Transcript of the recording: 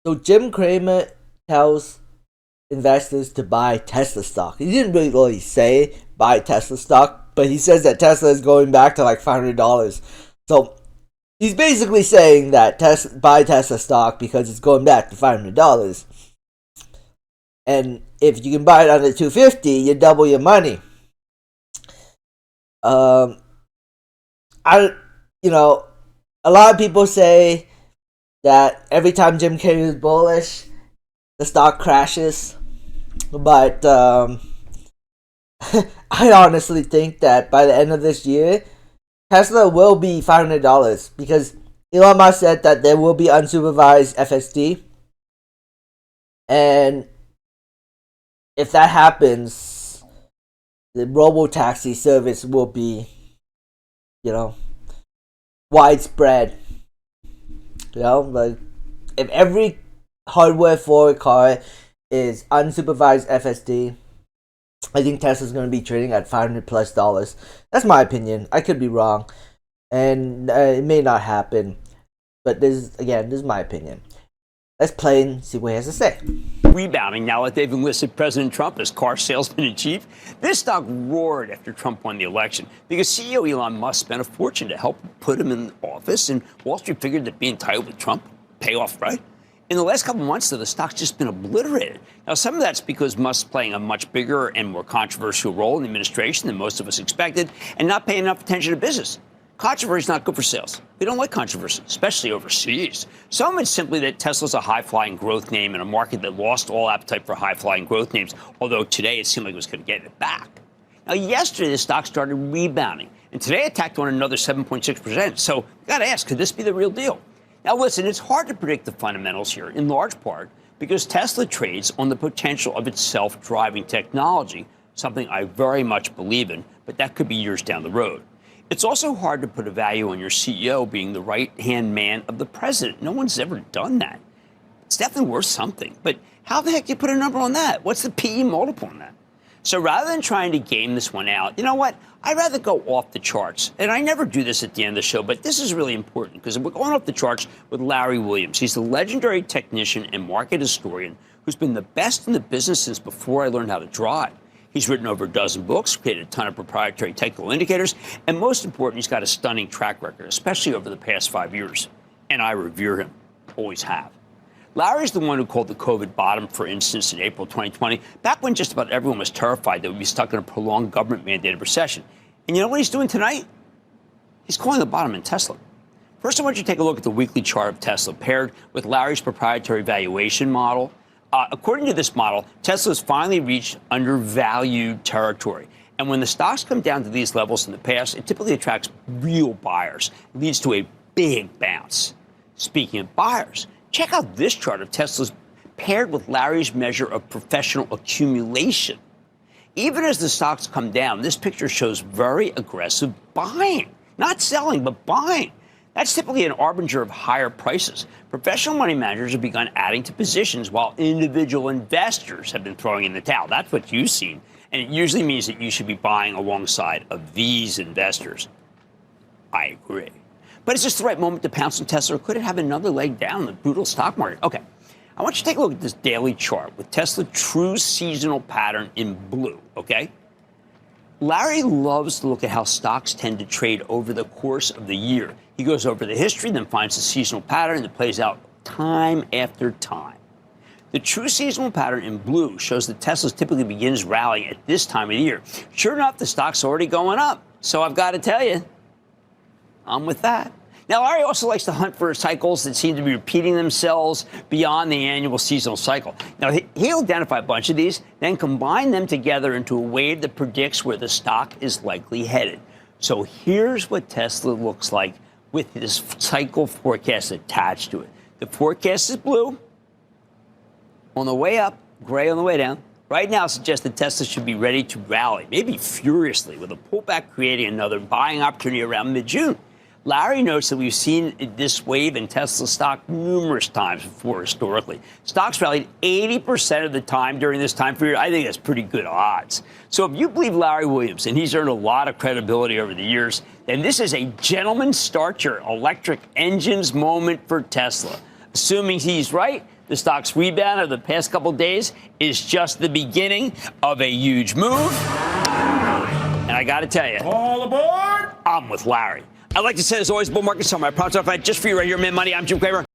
So Jim Cramer tells investors to buy Tesla stock. He didn't really say buy Tesla stock, but he says that Tesla is going back to like $500. So he's basically saying that buy Tesla stock because it's going back to $500. And if you can buy it under $250, you double your money. A lot of people say that every time Jim Cramer is bullish, the stock crashes. But I honestly think that by the end of this year, Tesla will be $500 because Elon Musk said that there will be unsupervised FSD. And if that happens, the robo-taxi service will be, widespread. Like if every hardware for a car is unsupervised FSD, I think Tesla's going to be trading at $500+. That's my opinion. I could be wrong, and it may not happen. But this is my opinion. Let's play and see what he has to say. Rebounding now that they've enlisted President Trump as car salesman in chief. This stock roared after Trump won the election because CEO Elon Musk spent a fortune to help put him in office, and Wall Street figured that being tied with Trump pay off, right? In the last couple of months, though, the stock's just been obliterated. Now, some of that's because Musk's playing a much bigger and more controversial role in the administration than most of us expected and not paying enough attention to business. Controversy is not good for sales. We don't like controversy, especially overseas. Some of it's simply that Tesla's a high-flying growth name in a market that lost all appetite for high-flying growth names, although today it seemed like it was going to get it back. Now, yesterday, the stock started rebounding, and today it tacked on another 7.6%. So, you got to ask, could this be the real deal? Now, listen, it's hard to predict the fundamentals here, in large part because Tesla trades on the potential of its self-driving technology, something I very much believe in, but that could be years down the road. It's also hard to put a value on your CEO being the right-hand man of the president. No one's ever done that. It's definitely worth something. But how the heck do you put a number on that? What's the PE multiple on that? So rather than trying to game this one out, you know what? I'd rather go off the charts. And I never do this at the end of the show, but this is really important because we're going off the charts with Larry Williams. He's the legendary technician and market historian who's been the best in the business since before I learned how to drive. He's written over a dozen books, created a ton of proprietary technical indicators, and most important, he's got a stunning track record, especially over the past 5 years. And I revere him. Always have. Larry's the one who called the COVID bottom, for instance, in April 2020, back when just about everyone was terrified that we'd be stuck in a prolonged government-mandated recession. And you know what he's doing tonight? He's calling the bottom in Tesla. First, I want you to take a look at the weekly chart of Tesla paired with Larry's proprietary valuation model. According to this model, Tesla has finally reached undervalued territory. And when the stocks come down to these levels in the past, it typically attracts real buyers. It leads to a big bounce. Speaking of buyers, check out this chart of Tesla's paired with Larry's measure of professional accumulation. Even as the stocks come down, this picture shows very aggressive buying. Not selling, but buying. That's typically an harbinger of higher prices. Professional money managers have begun adding to positions while individual investors have been throwing in the towel. That's what you've seen. And it usually means that you should be buying alongside of these investors. I agree. But is this the right moment to pounce on Tesla, or could it have another leg down in the brutal stock market? Okay. I want you to take a look at this daily chart with Tesla true seasonal pattern in blue, okay? Larry loves to look at how stocks tend to trade over the course of the year. He goes over the history, then finds the seasonal pattern that plays out time after time. The true seasonal pattern in blue shows that Tesla typically begins rallying at this time of the year. Sure enough, the stock's already going up. So I've got to tell you, I'm with that. Now, Larry also likes to hunt for cycles that seem to be repeating themselves beyond the annual seasonal cycle. Now, he'll identify a bunch of these, then combine them together into a wave that predicts where the stock is likely headed. So here's what Tesla looks like with this cycle forecast attached to it. The forecast is blue on the way up, gray on the way down. Right now suggests that Tesla should be ready to rally, maybe furiously, with a pullback creating another buying opportunity around mid-June. Larry notes that we've seen this wave in Tesla stock numerous times before historically. Stocks rallied 80% of the time during this time period. I think that's pretty good odds. So if you believe Larry Williams, and he's earned a lot of credibility over the years, then this is a gentleman start your electric engines moment for Tesla. Assuming he's right, the stock's rebound of the past couple days is just the beginning of a huge move. And I got to tell you, All aboard! I'm with Larry. I'd like to say, as always, bull market summary. I promise I'll fight just for you right here, Mint Money. I'm Jim Cramer.